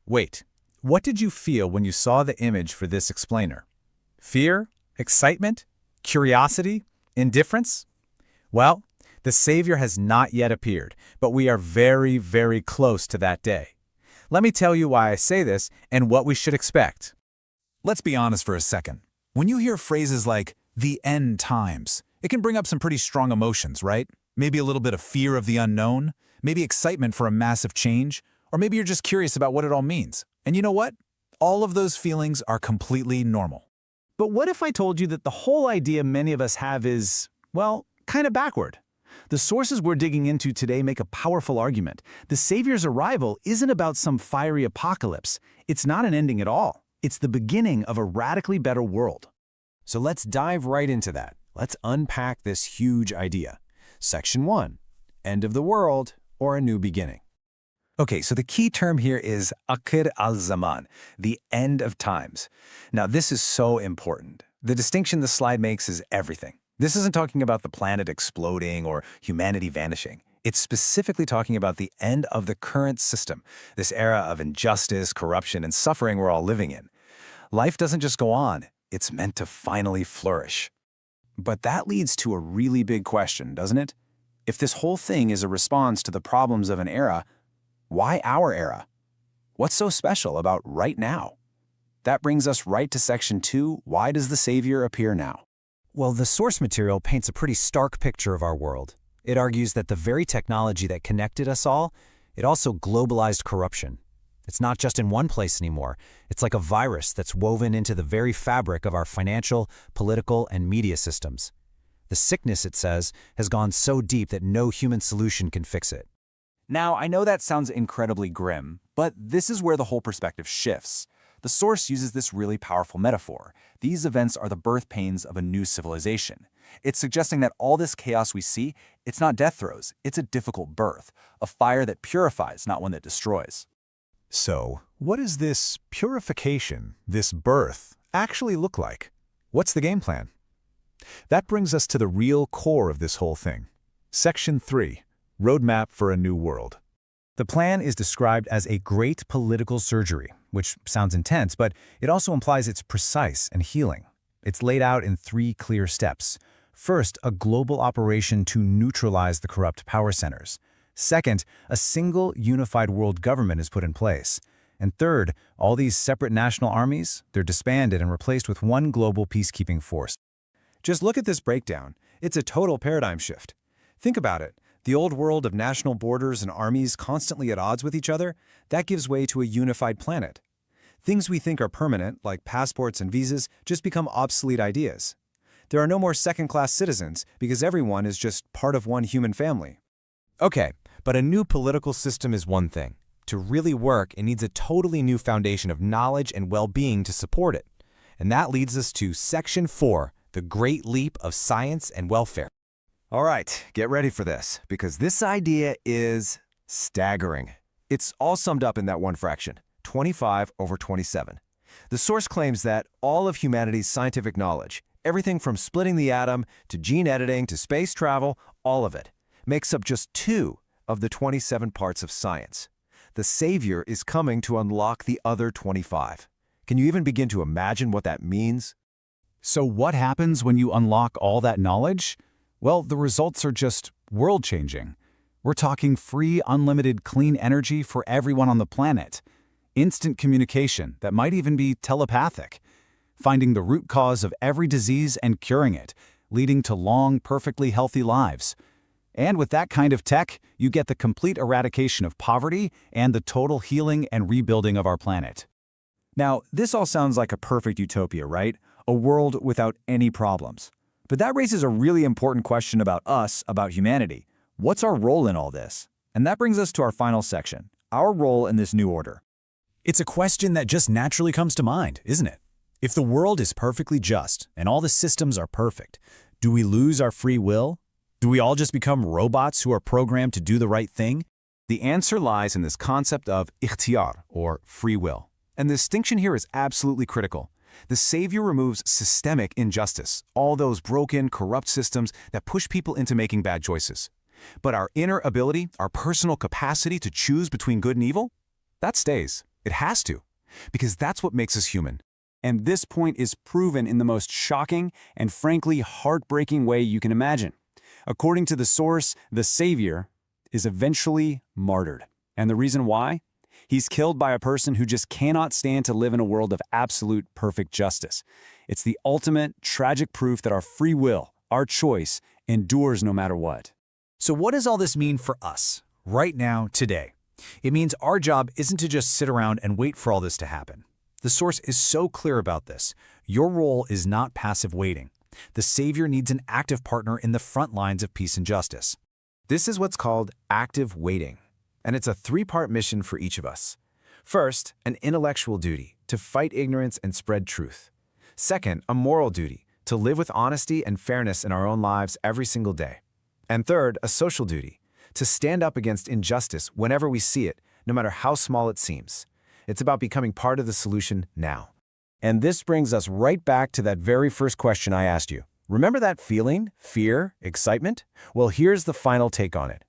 Wait, what did you feel when you saw the image for this explainer? Fear? Excitement? Curiosity? Indifference? Well, the Savior has not yet appeared, but we are very, very close to that day. Let me tell you why I say this and what we should expect. Let's be honest for a second. When you hear phrases like, the end times, it can bring up some pretty strong emotions, right? Maybe a little bit of fear of the unknown, maybe excitement for a massive change, or maybe you're just curious about what it all means. And you know what? All of those feelings are completely normal. But what if I told you that the whole idea many of us have is, well, kind of backward? The sources we're digging into today make a powerful argument. The Savior's arrival isn't about some fiery apocalypse. It's not an ending at all. It's the beginning of a radically better world. So let's dive right into that. Let's unpack this huge idea. Section 1, end of the world or a new beginning. Okay, so the key term here is Akhir al-Zaman, the end of times. Now, this is so important. The distinction the slide makes is everything. This isn't talking about the planet exploding or humanity vanishing. It's specifically talking about the end of the current system, this era of injustice, corruption, and suffering we're all living in. Life doesn't just go on. It's meant to finally flourish. But that leads to a really big question, doesn't it? If this whole thing is a response to the problems of an era, why our era? What's so special about right now? That brings us right to Section 2, why does the Savior appear now? Well, the source material paints a pretty stark picture of our world. It argues that the very technology that connected us all, it also globalized corruption. It's not just in one place anymore. It's like a virus that's woven into the very fabric of our financial, political, and media systems. The sickness, it says, has gone so deep that no human solution can fix it. Now, I know that sounds incredibly grim, but this is where the whole perspective shifts. The source uses this really powerful metaphor. These events are the birth pains of a new civilization. It's suggesting that all this chaos we see, it's not death throes, it's a difficult birth, a fire that purifies, not one that destroys. So, what does this purification, this birth, actually look like? What's the game plan? That brings us to the real core of this whole thing. Section 3, Roadmap for a New World. The plan is described as a great political surgery, which sounds intense, but it also implies it's precise and healing. It's laid out in 3 clear steps. First, a global operation to neutralize the corrupt power centers. Second, a single unified world government is put in place. And third, all these separate national armies, they're disbanded and replaced with one global peacekeeping force. Just look at this breakdown. It's a total paradigm shift. Think about it. The old world of national borders and armies constantly at odds with each other, that gives way to a unified planet. Things we think are permanent, like passports and visas, just become obsolete ideas. There are no more second-class citizens because everyone is just part of one human family. Okay, but a new political system is one thing. To really work, it needs a totally new foundation of knowledge and well-being to support it. And that leads us to Section 4, the Great Leap of Science and Welfare. All right, get ready for this, because this idea is staggering. It's all summed up in that one fraction, 25/27. The source claims that all of humanity's scientific knowledge, everything from splitting the atom to gene editing to space travel, all of it, makes up just 2 of the 27 parts of science. The Savior is coming to unlock the other 25. Can you even begin to imagine what that means? So what happens when you unlock all that knowledge? Well, the results are just world-changing. We're talking free, unlimited, clean energy for everyone on the planet. Instant communication that might even be telepathic. Finding the root cause of every disease and curing it, leading to long, perfectly healthy lives. And with that kind of tech, you get the complete eradication of poverty and the total healing and rebuilding of our planet. Now, this all sounds like a perfect utopia, right? A world without any problems. But that raises a really important question about us, about humanity. What's our role in all this? And that brings us to our final section, our role in this new order. It's a question that just naturally comes to mind, isn't it? If the world is perfectly just and all the systems are perfect, do we lose our free will? Do we all just become robots who are programmed to do the right thing? The answer lies in this concept of ikhtiyar, or free will. And the distinction here is absolutely critical. The Savior removes systemic injustice, all those broken, corrupt systems that push people into making bad choices. But our inner ability, our personal capacity to choose between good and evil, that stays. It has to, because that's what makes us human. And this point is proven in the most shocking and frankly heartbreaking way you can imagine. According to the source, the Savior is eventually martyred. And the reason why? He's killed by a person who just cannot stand to live in a world of absolute perfect justice. It's the ultimate tragic proof that our free will, our choice, endures no matter what. So what does all this mean for us, right now, today? It means our job isn't to just sit around and wait for all this to happen. The source is so clear about this. Your role is not passive waiting. The Savior needs an active partner in the front lines of peace and justice. This is what's called active waiting, and it's a three-part mission for each of us. First, an intellectual duty, to fight ignorance and spread truth. Second, a moral duty, to live with honesty and fairness in our own lives every single day. And third, a social duty, to stand up against injustice whenever we see it, no matter how small it seems. It's about becoming part of the solution now. And this brings us right back to that very first question I asked you. Remember that feeling? Fear? Excitement? Well, here's the final take on it.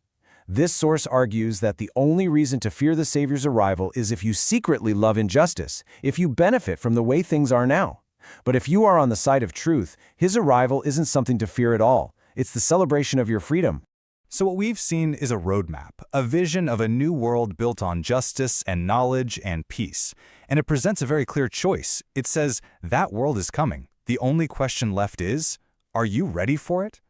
This source argues that the only reason to fear the Savior's arrival is if you secretly love injustice, if you benefit from the way things are now. But if you are on the side of truth, his arrival isn't something to fear at all. It's the celebration of your freedom. So what we've seen is a roadmap, a vision of a new world built on justice and knowledge and peace. And it presents a very clear choice. It says that world is coming. The only question left is, are you ready for it?